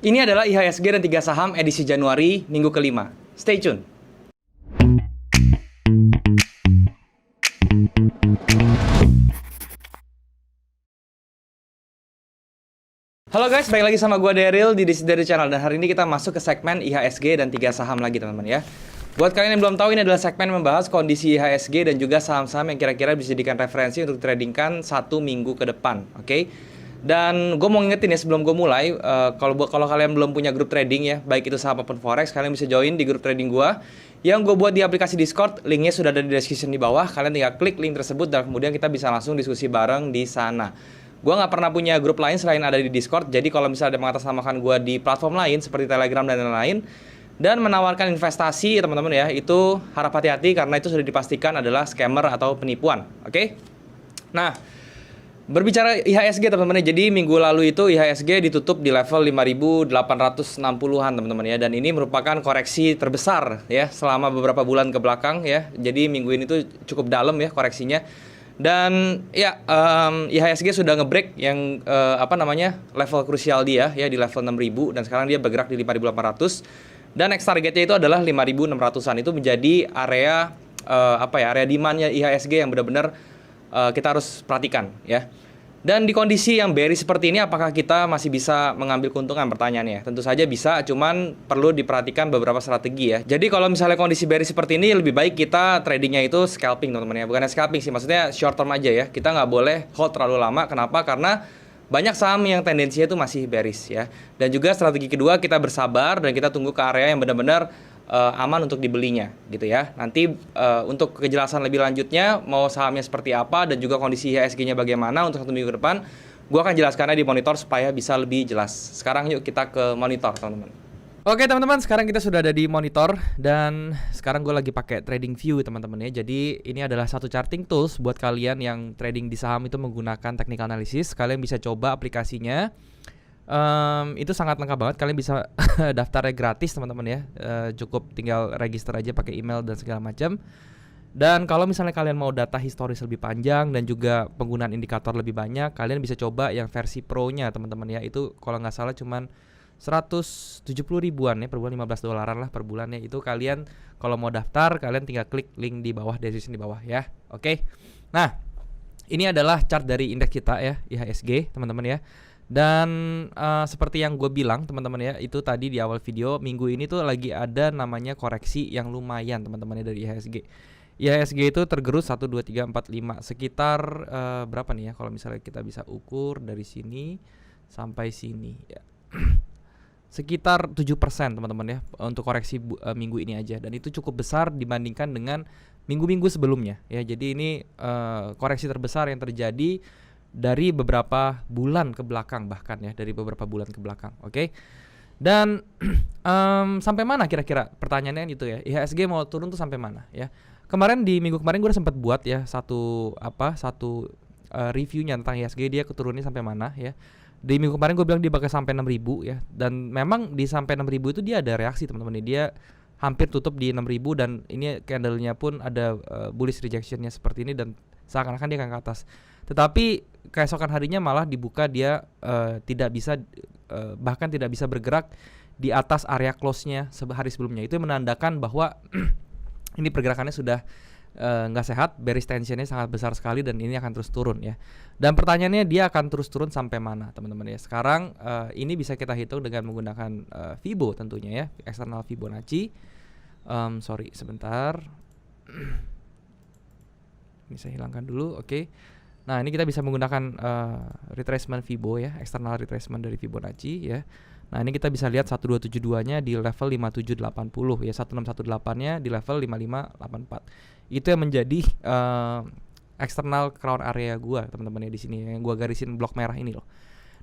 Ini adalah IHSG dan 3 saham edisi Januari minggu kelima. Stay tune. Halo guys, balik lagi sama gue Daryl di Dari Channel. Dan hari ini kita masuk ke segmen IHSG dan 3 saham lagi teman-teman ya. Buat kalian yang belum tahu, ini adalah segmen membahas kondisi IHSG dan juga saham-saham yang kira-kira bisa dijadikan referensi untuk tradingkan 1 minggu ke depan. Oke? Dan gue mau ngingetin ya sebelum gue mulai, kalau kalian belum punya grup trading ya, baik itu saham maupun forex, kalian bisa join di grup trading gue yang gue buat di aplikasi Discord. Linknya sudah ada di description di bawah. Kalian tinggal klik link tersebut dan kemudian kita bisa langsung diskusi bareng di sana. Gue nggak pernah punya grup lain selain ada di Discord. Jadi kalau misalnya ada mengatasnamakan gue di platform lain seperti Telegram dan lain-lain dan menawarkan investasi teman-teman ya, itu harap hati-hati karena itu sudah dipastikan adalah scammer atau penipuan. Oke? Nah, berbicara IHSG teman-teman ya, jadi minggu lalu itu IHSG ditutup di level 5.860-an teman-teman ya, dan ini merupakan koreksi terbesar ya selama beberapa bulan ke belakang ya. Jadi minggu ini tuh cukup dalam ya koreksinya. Dan ya IHSG sudah ngebreak yang level krusial dia ya di level 6.000 dan sekarang dia bergerak di 5.800 dan next targetnya itu adalah 5.600-an. Itu menjadi area area demandnya IHSG yang benar-benar kita harus perhatikan ya. Dan di kondisi yang bearish seperti ini, apakah kita masih bisa mengambil keuntungan? Pertanyaannya, tentu saja bisa, cuman perlu diperhatikan beberapa strategi ya. Jadi kalau misalnya kondisi bearish seperti ini, lebih baik kita tradingnya itu scalping teman-teman ya. Bukan scalping sih, maksudnya short term aja ya. Kita nggak boleh hold terlalu lama. Kenapa? Karena banyak saham yang tendensinya itu masih bearish ya. Dan juga strategi kedua, kita bersabar dan kita tunggu ke area yang benar-benar aman untuk dibelinya gitu ya. Nanti untuk kejelasan lebih lanjutnya mau sahamnya seperti apa dan juga kondisi IHSG-nya bagaimana untuk 1 minggu ke depan, gue akan jelaskannya di monitor supaya bisa lebih jelas. Sekarang yuk kita ke monitor teman-teman. Oke teman-teman, sekarang kita sudah ada di monitor dan sekarang gue lagi pakai Trading View teman-teman ya. Jadi ini adalah satu charting tools buat kalian yang trading di saham itu menggunakan technical analysis. Kalian bisa coba aplikasinya. Itu sangat lengkap banget. Kalian bisa daftarnya gratis teman-teman ya. Cukup tinggal register aja pakai email dan segala macam. Dan kalau misalnya kalian mau data historis lebih panjang dan juga penggunaan indikator lebih banyak, kalian bisa coba yang versi pro-nya teman-teman ya. Itu kalau nggak salah cuman 170 ribuan ya per bulan, $15 lah per bulan ya. Itu kalian kalau mau daftar, kalian tinggal klik link di bawah, description di bawah ya. Oke. Nah, ini adalah chart dari indeks kita ya, IHSG teman-teman ya. Dan seperti yang gue bilang teman-teman ya, itu tadi di awal video, minggu ini tuh lagi ada namanya koreksi yang lumayan teman-teman ya dari IHSG. IHSG itu tergerus 1, 2, 3, 4, 5 sekitar berapa nih ya kalau misalnya kita bisa ukur dari sini sampai sini ya. Sekitar 7% teman-teman ya untuk koreksi minggu ini aja, dan itu cukup besar dibandingkan dengan minggu-minggu sebelumnya ya. Jadi ini koreksi terbesar yang terjadi dari beberapa bulan ke belakang, bahkan ya dari beberapa bulan ke belakang. Oke. Dan sampai mana kira-kira pertanyaannya itu ya, IHSG mau turun tuh sampai mana ya. Kemarin di minggu kemarin gue udah sempat buat ya satu reviewnya tentang IHSG, dia keturunnya sampai mana ya. Di minggu kemarin gue bilang dia bakal sampai 6.000 ya, dan memang di sampai 6.000 itu dia ada reaksi teman-teman. Dia hampir tutup di 6.000 dan ini candlenya pun ada bullish rejectionnya seperti ini dan seakan-akan dia akan ke atas. Tetapi keesokan harinya malah dibuka dia tidak bisa bahkan tidak bisa bergerak di atas area close-nya hari sebelumnya. Itu menandakan bahwa ini pergerakannya sudah nggak sehat, bearish tension-nya sangat besar sekali dan ini akan terus turun ya. Dan pertanyaannya dia akan terus turun sampai mana teman-teman ya. Sekarang ini bisa kita hitung dengan menggunakan Fibo tentunya ya, eksternal Fibonacci. Sorry sebentar. Ini saya hilangkan dulu, oke. Nah ini kita bisa menggunakan retracement Fibo ya, eksternal retracement dari Fibonacci ya. Nah ini kita bisa lihat 1272 nya di level 5780 ya, 1618 nya di level 5584. Itu yang menjadi eksternal crown area gua teman-teman ya di sini yang gua garisin blok merah ini loh.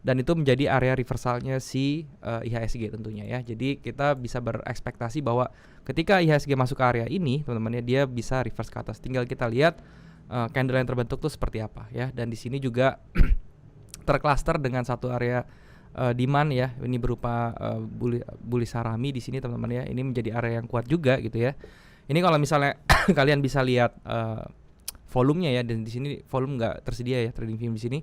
Dan itu menjadi area reversalnya si IHSG tentunya ya. Jadi kita bisa berekspektasi bahwa ketika IHSG masuk ke area ini teman-teman ya, dia bisa reverse ke atas. Tinggal kita lihat candle yang terbentuk tuh seperti apa ya. Dan di sini juga tercluster dengan satu area demand ya. Ini berupa bullish harami di sini teman-teman ya. Ini menjadi area yang kuat juga gitu ya. Ini kalau misalnya kalian bisa lihat volumenya ya, dan di sini volume nggak tersedia ya trading view di sini.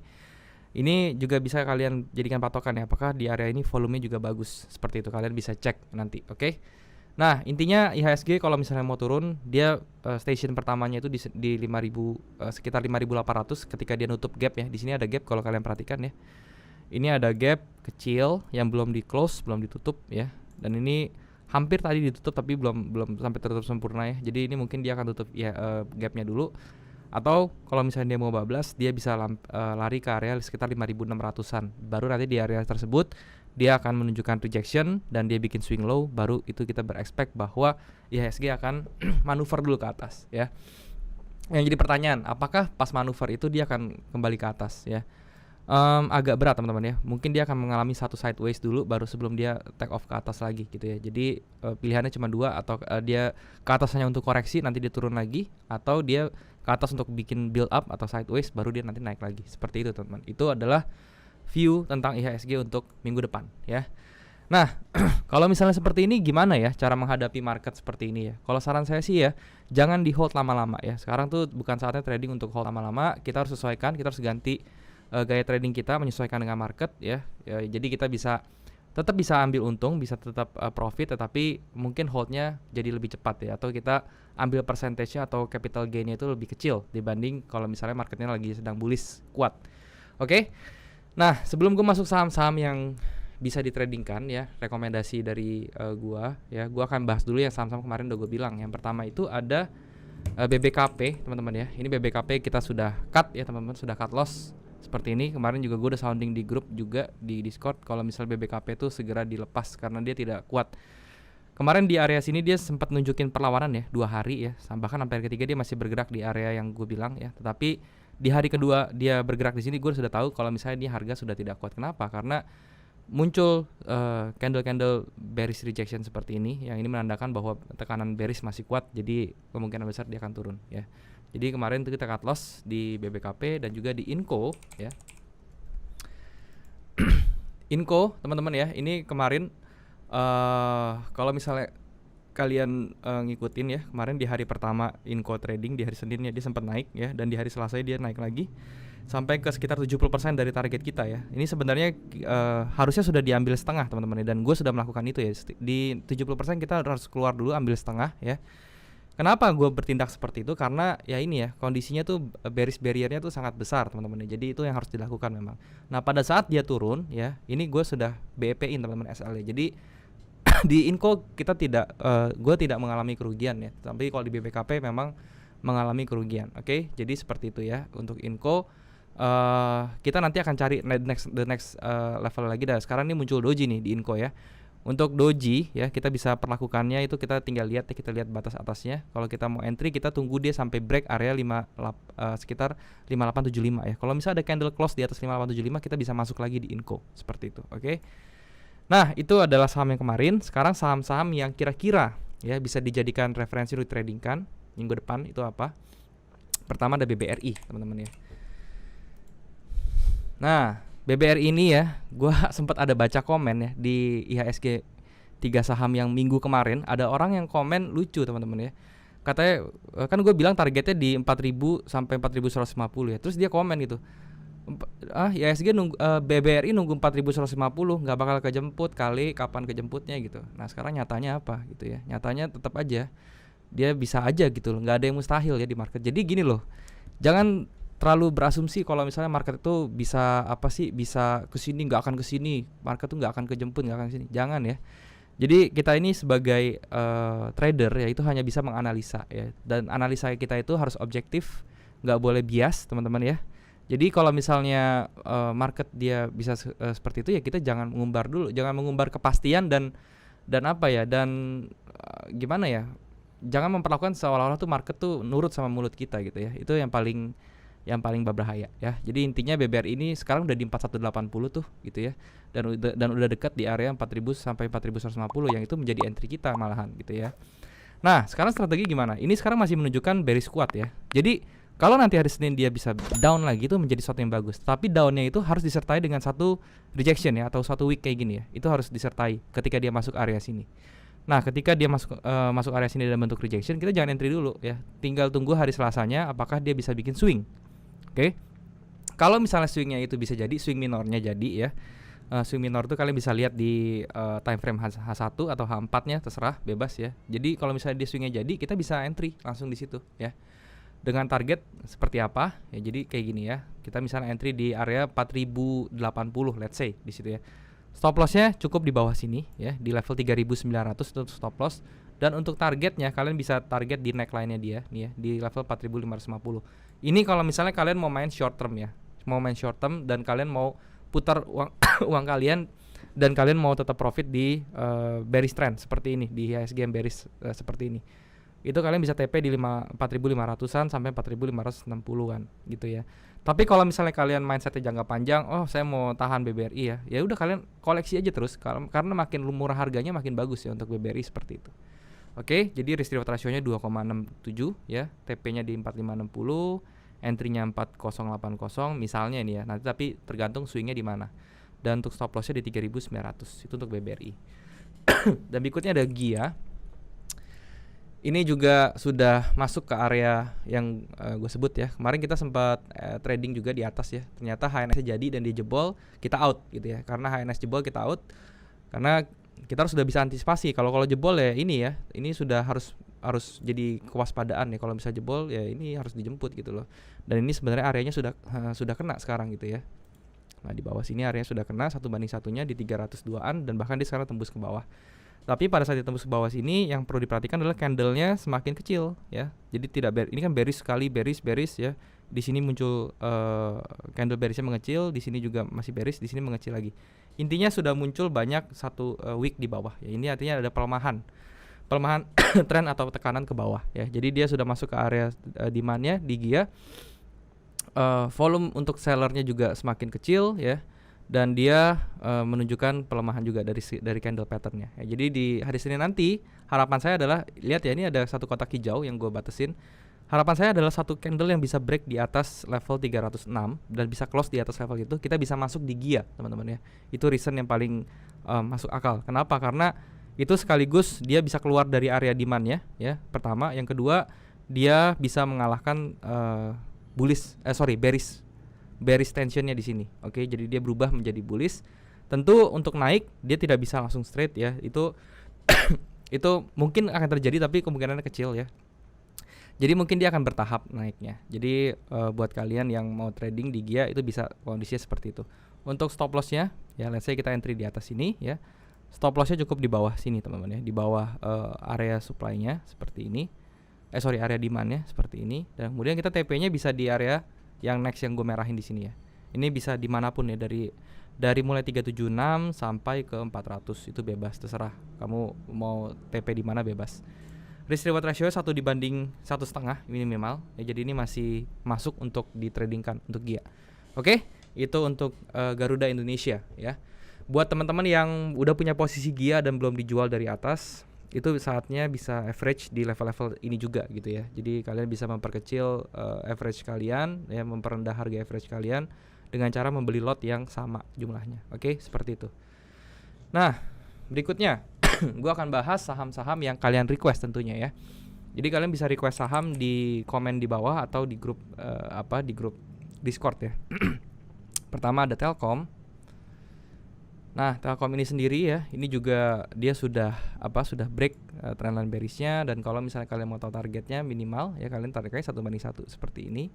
Ini juga bisa kalian jadikan patokan ya, apakah di area ini volumenya juga bagus. Seperti itu, kalian bisa cek nanti, oke? Nah, intinya IHSG kalau misalnya mau turun, dia station pertamanya itu di 5000, sekitar 5800 ketika dia nutup gap ya. Di sini ada gap kalau kalian perhatikan ya. Ini ada gap kecil yang belum di close, belum ditutup ya. Dan ini hampir tadi ditutup tapi belum sampai tertutup sempurna ya. Jadi ini mungkin dia akan tutup ya gapnya dulu. Atau kalau misalnya dia mau bablas, dia bisa lari ke area sekitar 5600-an. Baru nanti di area tersebut dia akan menunjukkan rejection dan dia bikin swing low, baru itu kita berekspek bahwa IHSG akan manuver dulu ke atas ya. Yang jadi pertanyaan, apakah pas manuver itu dia akan kembali ke atas ya? Agak berat teman-teman ya. Mungkin dia akan mengalami satu sideways dulu baru sebelum dia take off ke atas lagi gitu ya. Jadi pilihannya cuma dua, atau dia ke atas hanya untuk koreksi nanti dia turun lagi, atau dia ke atas untuk bikin build up atau sideways baru dia nanti naik lagi. Seperti itu teman-teman. Itu adalah view tentang IHSG untuk minggu depan ya. Nah, kalau misalnya seperti ini gimana ya cara menghadapi market seperti ini ya? Kalau saran saya sih ya, jangan di hold lama-lama ya. Sekarang tuh bukan saatnya trading untuk hold lama-lama. Kita harus sesuaikan, kita harus ganti gaya trading kita menyesuaikan dengan market ya. Jadi kita tetap bisa ambil untung, bisa tetap profit, tetapi mungkin holdnya jadi lebih cepat ya, atau kita ambil persentasenya atau capital gainnya itu lebih kecil dibanding kalau misalnya marketnya lagi sedang bullish kuat. Oke. Nah, sebelum gue masuk saham-saham yang bisa ditradingkan ya, rekomendasi dari gua akan bahas dulu yang saham-saham kemarin udah gue bilang. Yang pertama itu ada BBKP teman-teman ya. Ini BBKP kita sudah cut ya teman-teman, sudah cut loss seperti ini. Kemarin juga gue udah sounding di grup juga di Discord kalau misal BBKP itu segera dilepas karena dia tidak kuat. Kemarin di area sini dia sempat nunjukin perlawanan ya 2 hari ya, bahkan sampai hari ketiga dia masih bergerak di area yang gue bilang ya. Tetapi di hari kedua dia bergerak di sini, gue sudah tahu kalau misalnya dia harga sudah tidak kuat. Kenapa? Karena muncul candle-candle bearish rejection seperti ini, yang ini menandakan bahwa tekanan bearish masih kuat, jadi kemungkinan besar dia akan turun ya. Jadi kemarin itu kita cut loss di BBKP dan juga di Inco ya. Inco teman-teman ya, ini kemarin kalau misalnya kalian ngikutin ya, kemarin di hari pertama Inco trading di hari Seninnya dia sempat naik ya, dan di hari Selasa dia naik lagi sampai ke sekitar 70% dari target kita ya. Ini sebenarnya harusnya sudah diambil setengah teman-teman ya, dan gue sudah melakukan itu ya. Di 70% kita harus keluar dulu, ambil setengah ya. Kenapa gue bertindak seperti itu? Karena ya ini ya, kondisinya tuh bearish barrier-nya tuh sangat besar teman-teman ya. Jadi itu yang harus dilakukan memang. Nah pada saat dia turun ya, ini gue sudah BEP-in teman-teman SL ya. Jadi di Inco kita gue tidak mengalami kerugian ya. Tapi kalau di BBKP memang mengalami kerugian. Oke, jadi seperti itu ya untuk Inco. Kita nanti akan cari the next level lagi. Dan sekarang ini muncul doji nih di Inco ya. Untuk doji ya, kita bisa perlakukannya itu kita tinggal lihat ya, kita lihat batas atasnya. Kalau kita mau entry kita tunggu dia sampai break area sekitar 5875 ya. Kalau misalnya ada candle close di atas 5875 kita bisa masuk lagi di Inco seperti itu. Oke. Nah, itu adalah saham yang kemarin. Sekarang saham-saham yang kira-kira ya bisa dijadikan referensi untuk trading kan minggu depan itu apa? Pertama ada BBRI, teman-teman ya. Nah, BBRI ini ya, gue sempat ada baca komen ya di IHSG 3 saham yang minggu kemarin. Ada orang yang komen lucu teman-teman ya. Katanya, kan gue bilang targetnya di 4000 sampai 4150 ya. Terus dia komen gitu, IHSG BBRI nunggu 4150 nggak bakal kejemput kali, kapan kejemputnya gitu. Nah sekarang nyatanya apa gitu ya. Nyatanya tetap aja dia bisa aja gitu loh, nggak ada yang mustahil ya di market. Jadi gini loh, jangan terlalu berasumsi kalau misalnya market itu bisa bisa kesini, nggak akan kesini, market tuh nggak akan kejemput, nggak akan kesini. Jangan ya. Jadi kita ini sebagai trader ya itu hanya bisa menganalisa ya, dan analisa kita itu harus objektif, nggak boleh bias teman-teman ya. Jadi kalau misalnya market dia bisa seperti itu ya, kita jangan mengumbar dulu, jangan mengumbar kepastian dan apa ya, dan gimana ya, jangan memperlakukan seolah-olah tuh market tuh nurut sama mulut kita gitu ya. Itu yang paling berbahaya ya. Jadi intinya BBR ini sekarang udah di 4180 tuh gitu ya. Dan udah dekat di area 4000 sampai 4150 yang itu menjadi entry kita malahan gitu ya. Nah, sekarang strategi gimana? Ini sekarang masih menunjukkan bearish kuat ya. Jadi kalau nanti hari Senin dia bisa down lagi itu menjadi sesuatu yang bagus. Tapi downnya itu harus disertai dengan satu rejection ya, atau satu week kayak gini ya. Itu harus disertai ketika dia masuk area sini. Nah, ketika dia masuk area sini dalam bentuk rejection, kita jangan entry dulu ya. Tinggal tunggu hari Selasanya apakah dia bisa bikin swing. Oke. Kalau misalnya swingnya itu bisa jadi swing minornya jadi ya. Swing minor itu kalian bisa lihat di time frame H1 atau H4-nya, terserah, bebas ya. Jadi kalau misalnya dia swingnya jadi, kita bisa entry langsung di situ ya. Dengan target seperti apa? Ya jadi kayak gini ya. Kita misalnya entry di area 4080 let's say di situ ya. Stop loss-nya cukup di bawah sini ya, di level 3900 itu stop loss. Dan untuk targetnya kalian bisa target di neckline-nya dia nih ya, di level 4550. Ini kalau misalnya kalian mau main short term ya. Mau main short term dan kalian mau putar uang uang kalian dan kalian mau tetap profit di bearish trend seperti ini, di IHSG yang bearish seperti ini. Itu kalian bisa TP di 4500-an sampai 4560-an gitu ya. Tapi kalau misalnya kalian mindsetnya jangka panjang, oh saya mau tahan BBRI ya, ya udah kalian koleksi aja terus karena makin murah harganya makin bagus ya untuk BBRI seperti itu. Oke, jadi risk reward ratio-nya 2,67 ya, TP-nya di 4560, entry-nya 4080 misalnya ini ya. Nanti tapi tergantung swing-nya di mana. Dan untuk stop loss-nya di 3900. Itu untuk BBRI. Dan berikutnya ada GIA. Ini juga sudah masuk ke area yang gue sebut ya. Kemarin kita sempat trading juga di atas ya. Ternyata HNS-nya jadi dan dia jebol, kita out gitu ya. Karena HNS jebol kita out. Karena kita harus sudah bisa antisipasi. Kalau jebol ya ini ya. Ini sudah harus jadi kewaspadaan ya. Kalau bisa jebol ya ini harus dijemput gitu loh. Dan ini sebenarnya areanya sudah kena sekarang gitu ya. Nah, di bawah sini areanya sudah kena 1/1-nya di 302-an dan bahkan dia sekarang tembus ke bawah. Tapi pada saat ditembus ke bawah sini yang perlu diperhatikan adalah candle-nya semakin kecil ya. Jadi ini kan bearish sekali, bearish ya. Di sini muncul candle bearish-nya mengecil, di sini juga masih bearish, di sini mengecil lagi. Intinya sudah muncul banyak satu wick di bawah ya. Ini artinya ada pelemahan tren atau tekanan ke bawah ya. Jadi dia sudah masuk ke area demand-nya di GIA. Volume untuk sellernya juga semakin kecil ya. Dan dia menunjukkan pelemahan juga dari candle patternnya ya. Jadi di hari Senin nanti harapan saya adalah, lihat ya, ini ada satu kotak hijau yang gue batasin. Harapan saya adalah satu candle yang bisa break di atas level 306 dan bisa close di atas level itu, kita bisa masuk di GIA teman-teman ya. Itu reason yang paling masuk akal. Kenapa? Karena itu sekaligus dia bisa keluar dari area demand ya. Pertama, yang kedua dia bisa mengalahkan bearish tensionnya di sini. Oke, jadi dia berubah menjadi bullish. Tentu untuk naik dia tidak bisa langsung straight ya. Itu itu mungkin akan terjadi tapi kemungkinannya kecil ya. Jadi mungkin dia akan bertahap naiknya. Jadi buat kalian yang mau trading di GIA itu bisa kondisinya seperti itu. Untuk stop loss-nya ya, let's say kita entry di atas sini ya. Stop loss-nya cukup di bawah sini teman-teman ya. Di bawah area supply-nya seperti ini. Area demand-nya seperti ini. Dan kemudian kita TP-nya bisa di area yang next yang gue merahin di sini ya. Ini bisa dimanapun ya, dari mulai 376 sampai ke 400 itu bebas, terserah kamu mau TP di mana, bebas. Risk reward ratio 1/1,5 minimal ya, jadi ini masih masuk untuk ditradingkan untuk GIA. Oke, itu untuk Garuda Indonesia ya. Buat teman-teman yang udah punya posisi GIA dan belum dijual dari atas, itu saatnya bisa average di level-level ini juga gitu ya. Jadi kalian bisa memperkecil average kalian ya, memperendah harga average kalian dengan cara membeli lot yang sama jumlahnya. Oke, seperti itu. Nah, berikutnya gue akan bahas saham-saham yang kalian request tentunya ya. Jadi kalian bisa request saham di komen di bawah atau di grup di grup Discord ya. Pertama ada Telkom. Nah, Telkom ini sendiri ya, ini juga dia sudah break trendline bearish-nya, dan kalau misalnya kalian mau tahu targetnya minimal ya, kalian targetnya 1/1 seperti ini.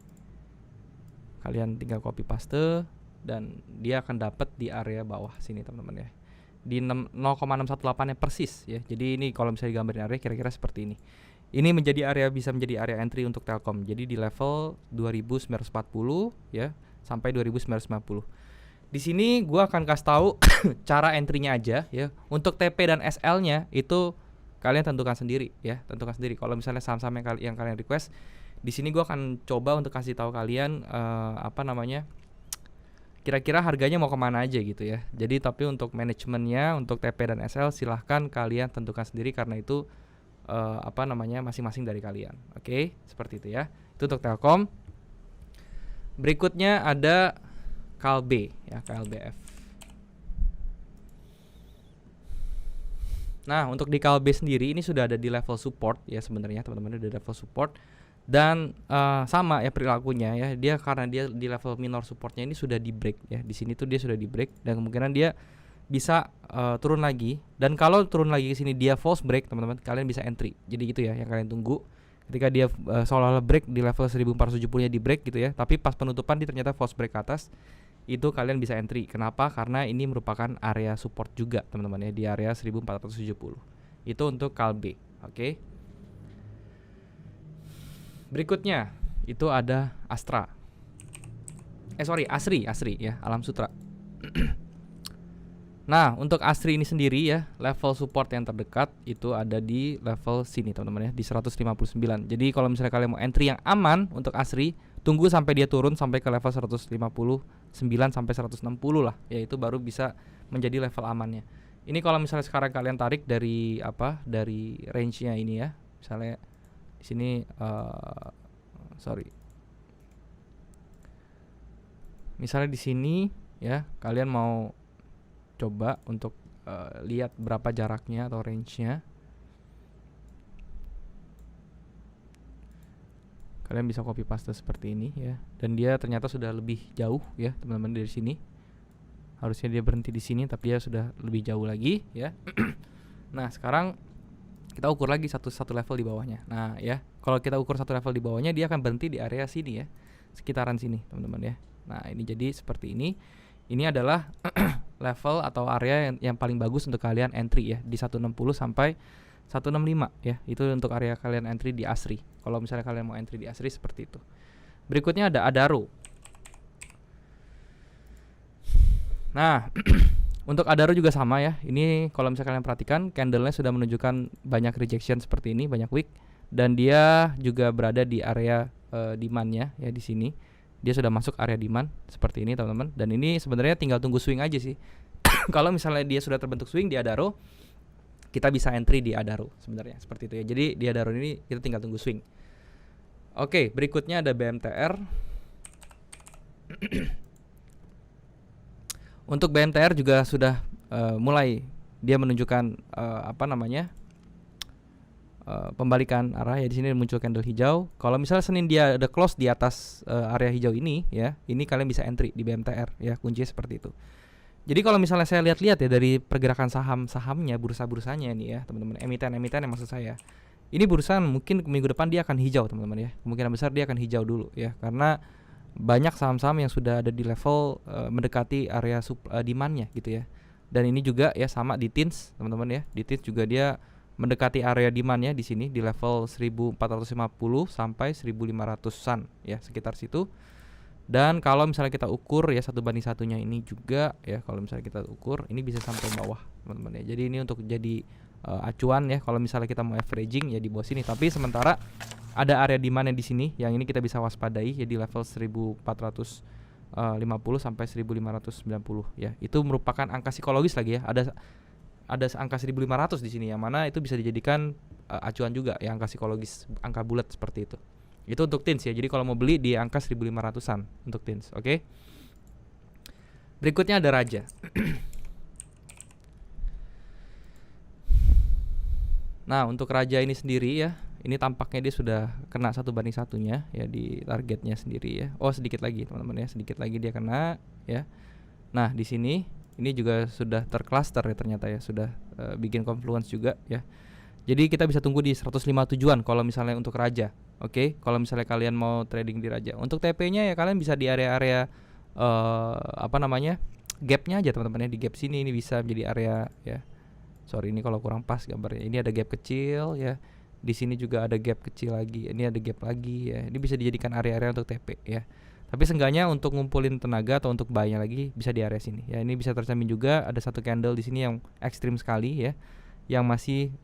Kalian tinggal copy paste dan dia akan dapat di area bawah sini teman-teman ya. Di 0,618-nya persis ya. Jadi ini kalau misalnya digambarin area kira-kira seperti ini. Ini bisa menjadi area entry untuk Telkom. Jadi di level 2940 ya sampai 2950. Di sini gue akan kasih tahu cara entry-nya aja ya. Untuk TP dan SL-nya itu kalian tentukan sendiri ya, Kalau misalnya saham-saham yang kalian request, di sini gue akan coba untuk kasih tahu kalian kira-kira harganya mau kemana aja gitu ya. Jadi tapi untuk manajemennya, untuk TP dan SL silahkan kalian tentukan sendiri karena itu masing-masing dari kalian. Oke, seperti itu ya. Itu untuk Telkom. Berikutnya ada KLB ya, KLBF. Nah, untuk di KLB sendiri ini sudah ada di level support ya sebenarnya teman-teman, udah level support. Dan sama ya perilakunya ya, dia karena dia di level minor supportnya ini sudah di break ya, di sini tuh dia sudah di break dan kemungkinan dia bisa turun lagi. Dan kalau turun lagi ke sini dia false break teman-teman, kalian bisa entry. Jadi gitu ya yang kalian tunggu, ketika dia seolah-olah break di level 1470 nya di break gitu ya, tapi pas penutupan dia ternyata false break ke atas, itu kalian bisa entry. Kenapa? Karena ini merupakan area support juga teman-teman ya, di area 1470. Itu untuk Kalbe. Oke. Berikutnya itu ada Astra. Asri ya, Alam Sutra. Nah, untuk Asri ini sendiri ya, level support yang terdekat itu ada di level sini teman-teman ya, di 159. Jadi kalau misalnya kalian mau entry yang aman untuk Asri, tunggu sampai dia turun sampai ke level 159 sampai 160 lah, yaitu baru bisa menjadi level amannya. Ini kalau misalnya sekarang kalian tarik dari dari range-nya ini ya. Misalnya di sini misalnya di sini ya, kalian mau coba untuk lihat berapa jaraknya atau range-nya. Kalian bisa copy paste seperti ini ya. Dan dia ternyata sudah lebih jauh ya, teman-teman dari sini. Harusnya dia berhenti di sini tapi dia sudah lebih jauh lagi ya. Nah, sekarang kita ukur lagi satu level di bawahnya. Nah ya, kalau kita ukur satu level di bawahnya, dia akan berhenti di area sini ya, sekitaran sini teman-teman ya. Nah ini jadi seperti ini. Ini adalah level atau area yang paling bagus untuk kalian entry ya, di 160 sampai 165 ya. Itu untuk area kalian entry di Asri. Kalau misalnya kalian mau entry di Asri seperti itu. Berikutnya ada Adaro. Nah untuk Adaro juga sama ya. Ini kalau misalnya kalian perhatikan, candlenya sudah menunjukkan banyak rejection seperti ini, banyak wick, dan dia juga berada di area demand-nya ya, di sini. Dia sudah masuk area demand seperti ini teman-teman. Dan ini sebenarnya tinggal tunggu swing aja sih. Kalau misalnya dia sudah terbentuk swing di Adaro, kita bisa entry di Adaro sebenarnya seperti itu ya. Jadi di Adaro ini kita tinggal tunggu swing. Oke, berikutnya ada BMTR. Untuk BMTR juga sudah mulai dia menunjukkan pembalikan arah ya. Di sini muncul candle hijau. Kalau misalnya Senin dia ada close di atas area hijau ini ya, ini kalian bisa entry di BMTR ya, kuncinya seperti itu. Jadi kalau misalnya saya lihat-lihat ya dari pergerakan saham-sahamnya, bursa-bursanya ini ya, teman-teman, emiten-emiten yang maksud saya. Ini bursa mungkin minggu depan dia akan hijau, teman-teman ya. Kemungkinan besar dia akan hijau dulu ya, karena banyak saham-saham yang sudah ada di level mendekati area demand-nya gitu ya. Dan ini juga ya sama di TINS, teman-teman ya. Di TINS juga dia mendekati area demand-nya di sini di level 1450 sampai 1500-an ya, sekitar situ. Dan kalau misalnya kita ukur ya 1:1-nya ini juga ya, kalau misalnya kita ukur ini bisa sampai bawah teman-teman ya. Jadi ini untuk jadi acuan ya, kalau misalnya kita mau averaging ya di bawah sini. Tapi sementara ada area demand di sini yang ini kita bisa waspadai ya, di level 1450 sampai 1590 ya. Itu merupakan angka psikologis lagi ya. Ada angka 1500 di sini yang mana itu bisa dijadikan acuan juga ya, angka psikologis, angka bulat seperti itu. Itu untuk TINS ya. Jadi kalau mau beli di angka 1500-an untuk TINS, oke? Berikutnya ada Raja. Nah, untuk Raja ini sendiri ya, ini tampaknya dia sudah kena 1:1-nya ya di targetnya sendiri ya. Oh, sedikit lagi teman-teman ya, sedikit lagi dia kena ya. Nah, di sini ini juga sudah tercluster ya ternyata ya, sudah bikin confluence juga ya. Jadi kita bisa tunggu di 157-an kalau misalnya untuk Raja. Oke, kalau misalnya kalian mau trading di Raja. Untuk TP-nya ya kalian bisa di area-area gap-nya aja teman-teman ya. Di gap sini ini bisa menjadi area ya. Sorry ini kalau kurang pas gambarnya. Ini ada gap kecil ya. Di sini juga ada gap kecil lagi. Ini ada gap lagi ya. Ini bisa dijadikan area-area untuk TP ya. Tapi seenggaknya untuk ngumpulin tenaga atau untuk buy-nya lagi bisa di area sini. Ya, ini bisa tercermin juga ada satu candle di sini yang ekstrim sekali ya, yang masih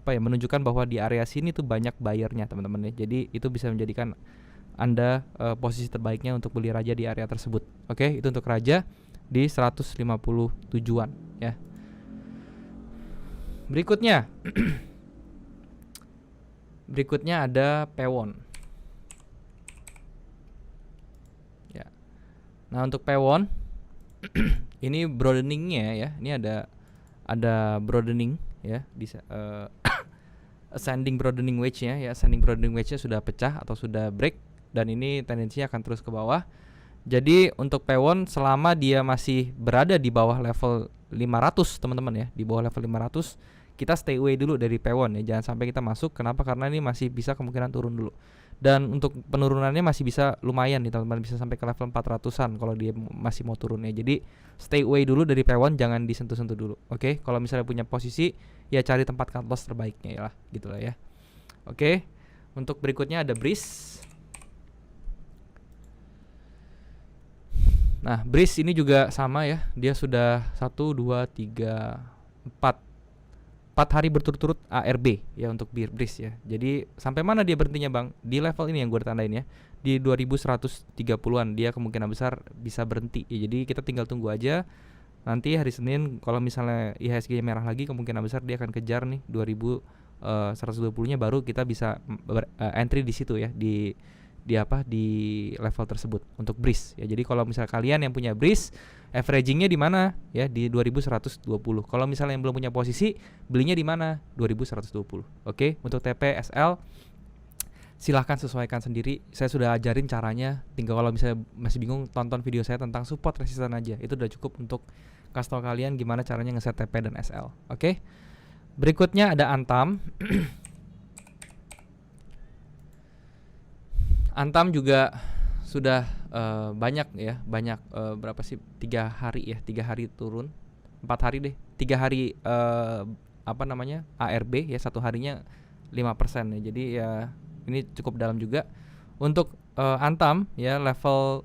menunjukkan bahwa di area sini tuh banyak buyer-nya teman-teman ya. Jadi itu bisa menjadikan Anda posisi terbaiknya untuk beli Raja di area tersebut. Oke, itu untuk Raja di 157-an ya. Berikutnya berikutnya ada Pewon. Ya. Nah, untuk Pewon ini broadening-nya ya. Ini ada broadening ya, ascending broadening wedge-nya ya, ascending broadening wedge-nya sudah pecah atau sudah break, dan ini tendensinya akan terus ke bawah. Jadi untuk P1 selama dia masih berada di bawah level 500 teman-teman ya, di bawah level 500 kita stay away dulu dari P1 ya, jangan sampai kita masuk. Kenapa? Karena ini masih bisa kemungkinan turun dulu. Dan untuk penurunannya masih bisa lumayan nih teman-teman, bisa sampai ke level 400-an kalau dia masih mau turun ya. Jadi stay away dulu dari P1, jangan disentuh-sentuh dulu. Oke, kalau misalnya punya posisi ya cari tempat cut loss terbaiknya ya lah, gitulah ya. Oke. Untuk berikutnya ada Breeze. Nah, Breeze ini juga sama ya. Dia sudah 1 2 3 4 hari berturut-turut ARB ya untuk Breeze ya. Jadi sampai mana dia berhentinya Bang? Di level ini yang gue tandain ya. Di 2130-an dia kemungkinan besar bisa berhenti ya. Jadi kita tinggal tunggu aja. Nanti hari Senin kalau misalnya IHSG merah lagi, kemungkinan besar dia akan kejar nih 2120-nya, baru kita bisa entry di situ ya, di level tersebut untuk Breeze ya. Jadi kalau misalnya kalian yang punya Breeze, averagingnya di mana ya, di 2120. Kalau misalnya yang belum punya posisi, belinya di mana? 2120. Oke, untuk TP SL silahkan sesuaikan sendiri. Saya sudah ajarin caranya. Tinggal kalau misalnya masih bingung, tonton video saya tentang support resisten aja. Itu udah cukup untuk kasih tahu kalian gimana caranya ngeset TP dan SL. Oke. Berikutnya ada Antam. Antam juga sudah banyak ya, berapa sih, 3 hari ya, 3 hari turun, 4 hari deh, 3 hari ARB ya, 1 harinya 5% ya. Jadi ya ini cukup dalam juga. Untuk Antam ya, level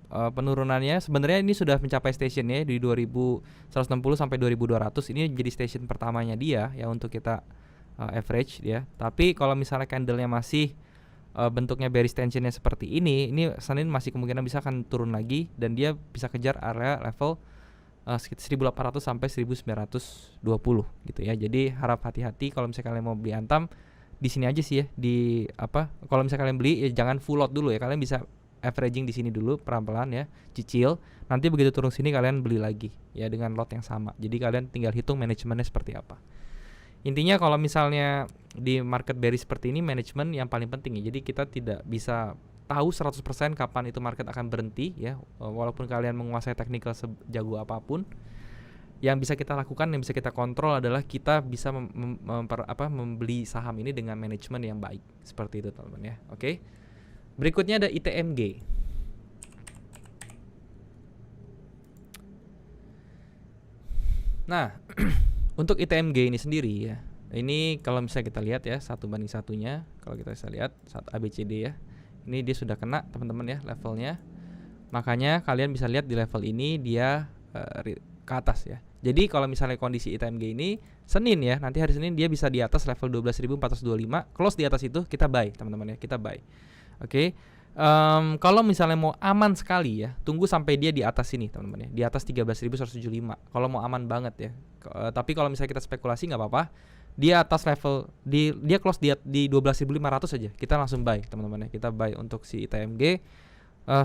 penurunannya sebenarnya ini sudah mencapai stationnya di 2160 sampai 2200. Ini jadi station pertamanya dia ya untuk kita average ya. Tapi kalau misalnya candlenya masih bentuknya bearish tensionnya seperti ini Senin masih kemungkinan bisa akan turun lagi, dan dia bisa kejar area level sekitar 1800 sampai 1920 gitu ya. Jadi harap hati-hati kalau misalnya kalian mau beli Antam di sini aja sih ya. Kalau misalnya kalian beli ya jangan full lot dulu ya. Kalian bisa averaging di sini dulu pelan-pelan ya, cicil. Nanti begitu turun sini kalian beli lagi ya dengan lot yang sama. Jadi kalian tinggal hitung manajemennya seperti apa. Intinya kalau misalnya di market bearish seperti ini, manajemen yang paling penting ya. Jadi kita tidak bisa tahu 100% kapan itu market akan berhenti ya. Walaupun kalian menguasai technical sejago apapun, yang bisa kita lakukan, yang bisa kita kontrol adalah kita bisa membeli saham ini dengan manajemen yang baik. Seperti itu teman-teman ya. Oke. Berikutnya ada ITMG. Nah, untuk ITMG ini sendiri ya, ini kalau misalnya kita lihat ya, 1:1-nya, kalau kita bisa lihat ABCD ya, ini dia sudah kena teman-teman ya levelnya. Makanya kalian bisa lihat di level ini dia ke atas ya. Jadi kalau misalnya kondisi ITMG ini Senin ya, nanti hari Senin dia bisa di atas level 12.425, close di atas itu kita buy teman-teman ya, kita buy. Oke. Kalau misalnya mau aman sekali ya, tunggu sampai dia di atas sini teman-teman ya, di atas 13.175. Kalau mau aman banget ya. Tapi kalau misalnya kita spekulasi nggak apa-apa. Dia atas level dia close di 12.500 aja, kita langsung buy teman-teman ya. Kita buy untuk si ITMG.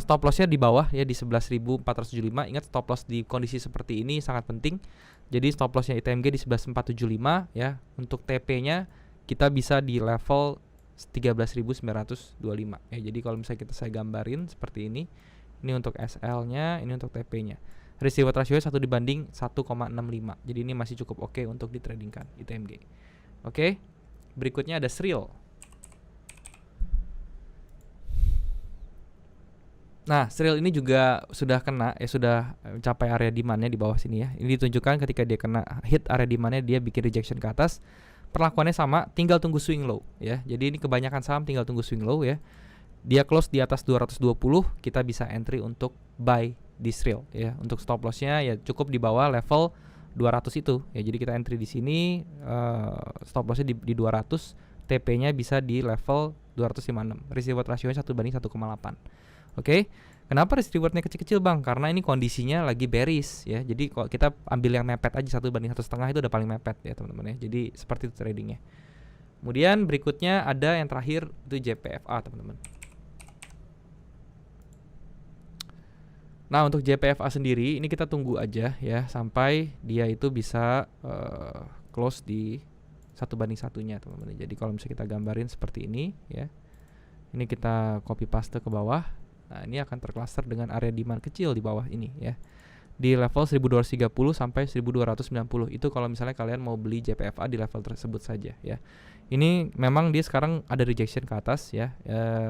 Stop lossnya di bawah ya, di 11.475. Ingat, stop loss di kondisi seperti ini sangat penting. Jadi stop lossnya ITMG di 11.475 ya. Untuk TP-nya kita bisa di level 13.925 ya. Jadi kalau misalnya saya gambarin seperti ini untuk SL-nya, ini untuk TP-nya. Risk reward ratio 1:1,65. Jadi ini masih cukup oke untuk ditradingkan ITMG. Oke. Berikutnya ada Sril. Nah, Sril ini juga sudah kena ya, sudah mencapai area demand-nya di bawah sini ya. Ini ditunjukkan ketika dia kena hit area demand-nya, dia bikin rejection ke atas. Perlakuannya sama, tinggal tunggu swing low ya. Jadi ini kebanyakan saham tinggal tunggu swing low ya. Dia close di atas 220, kita bisa entry untuk buy di Sril ya. Untuk stop loss-nya ya cukup di bawah level 200 itu ya. Jadi kita entry di sini, stop loss-nya di 200, TP-nya bisa di level 256. Risk reward ratio-nya 1:1,8. Oke. Kenapa risk rewardnya kecil-kecil Bang? Karena ini kondisinya lagi bearish ya. Jadi kalau kita ambil yang mepet aja, 1:1,5 itu udah paling mepet ya teman-teman ya. Jadi seperti itu tradingnya. Kemudian berikutnya ada yang terakhir itu JPFA teman-teman. Nah, untuk JPFA sendiri ini kita tunggu aja ya sampai dia itu bisa close di 13.000 ya. Jadi kita tunggu aja. Kita tunggu di 13.000 ya. Jadi kalau misalnya kita spekulasi nggak apa-apa. Dia atas level 12.500 aja, kita langsung buy teman-teman ya. Kita buy untuk si ITMG. Oke. Berikutnya ada Sril. 1:1-nya teman-teman. Jadi kalau misalnya kita gambarin seperti ini ya, ini kita copy paste ke bawah. Nah ini akan tercluster dengan area demand kecil di bawah ini ya, di level 1230 sampai 1290. Itu kalau misalnya kalian mau beli JPFA di level tersebut saja ya. Ini memang dia sekarang ada rejection ke atas ya.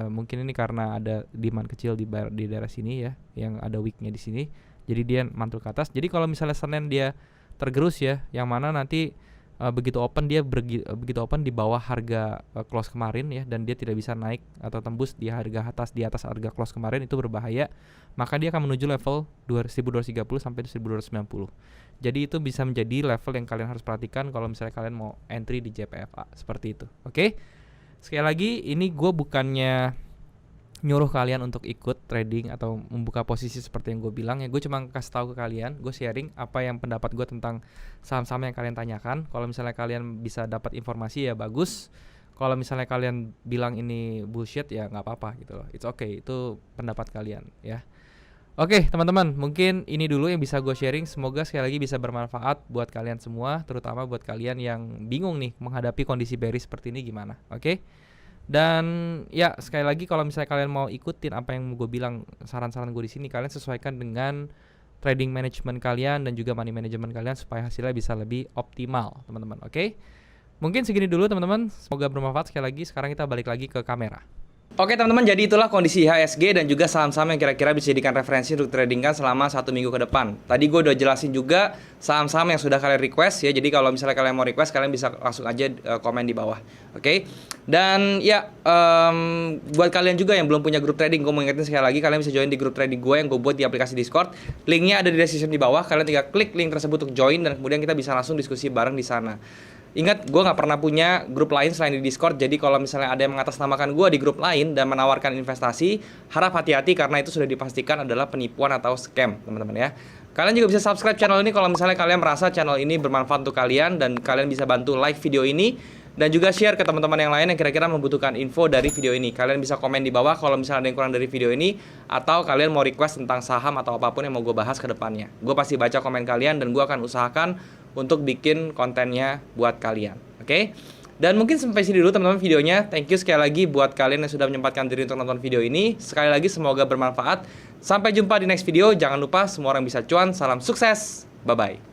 Mungkin ini karena ada demand kecil di daerah sini ya, yang ada wicknya di sini. Jadi dia mantul ke atas. Jadi kalau misalnya Senin dia tergerus ya, yang mana nanti begitu open dia begitu open di bawah harga close kemarin ya, dan dia tidak bisa naik atau tembus di atas harga close kemarin, itu berbahaya. Maka dia akan menuju level 1230 sampai 1290. Jadi itu bisa menjadi level yang kalian harus perhatikan kalau misalnya kalian mau entry di JPFA seperti itu. Oke. Sekali lagi, ini gue bukannya nyuruh kalian untuk ikut trading atau membuka posisi seperti yang gue bilang ya. Gue cuma kasih tahu ke kalian, gue sharing apa yang pendapat gue tentang saham-saham yang kalian tanyakan. Kalau misalnya kalian bisa dapat informasi ya bagus. Kalau misalnya kalian bilang ini bullshit ya nggak apa-apa gitu loh. It's okay, itu pendapat kalian ya. Oke teman-teman, mungkin ini dulu yang bisa gue sharing. Semoga sekali lagi bisa bermanfaat buat kalian semua, terutama buat kalian yang bingung nih menghadapi kondisi bearish seperti ini gimana. Oke. Dan ya sekali lagi, kalau misalnya kalian mau ikutin apa yang gue bilang, saran-saran gue di sini, kalian sesuaikan dengan trading management kalian dan juga money management kalian supaya hasilnya bisa lebih optimal teman-teman. Oke. Mungkin segini dulu teman-teman, semoga bermanfaat. Sekali lagi sekarang kita balik lagi ke kamera. Oke teman-teman, jadi itulah kondisi IHSG dan juga saham-saham yang kira-kira bisa dijadikan referensi untuk tradingkan selama 1 minggu ke depan. Tadi gue udah jelasin juga saham-saham yang sudah kalian request ya. Jadi kalau misalnya kalian mau request, kalian bisa langsung aja komen di bawah. Oke. Dan ya buat kalian juga yang belum punya grup trading, gue mau ingetin sekali lagi, kalian bisa join di grup trading gue yang gue buat di aplikasi Discord. Linknya ada di description di bawah. Kalian tinggal klik link tersebut untuk join dan kemudian kita bisa langsung diskusi bareng di sana. Ingat, gue gak pernah punya grup lain selain di Discord. Jadi kalau misalnya ada yang mengatasnamakan gue di grup lain dan menawarkan investasi, harap hati-hati karena itu sudah dipastikan adalah penipuan atau scam, teman-teman ya. Kalian juga bisa subscribe channel ini kalau misalnya kalian merasa channel ini bermanfaat untuk kalian, dan kalian bisa bantu like video ini dan juga share ke teman-teman yang lain yang kira-kira membutuhkan info dari video ini. Kalian bisa komen di bawah kalau misalnya ada yang kurang dari video ini, atau kalian mau request tentang saham atau apapun yang mau gue bahas ke depannya. Gue pasti baca komen kalian dan gue akan usahakan untuk bikin kontennya buat kalian. Oke? Dan mungkin sampai sini dulu teman-teman videonya. Thank you sekali lagi buat kalian yang sudah menyempatkan diri untuk nonton video ini. Sekali lagi semoga bermanfaat. Sampai jumpa di next video. Jangan lupa semua orang bisa cuan. Salam sukses. Bye-bye.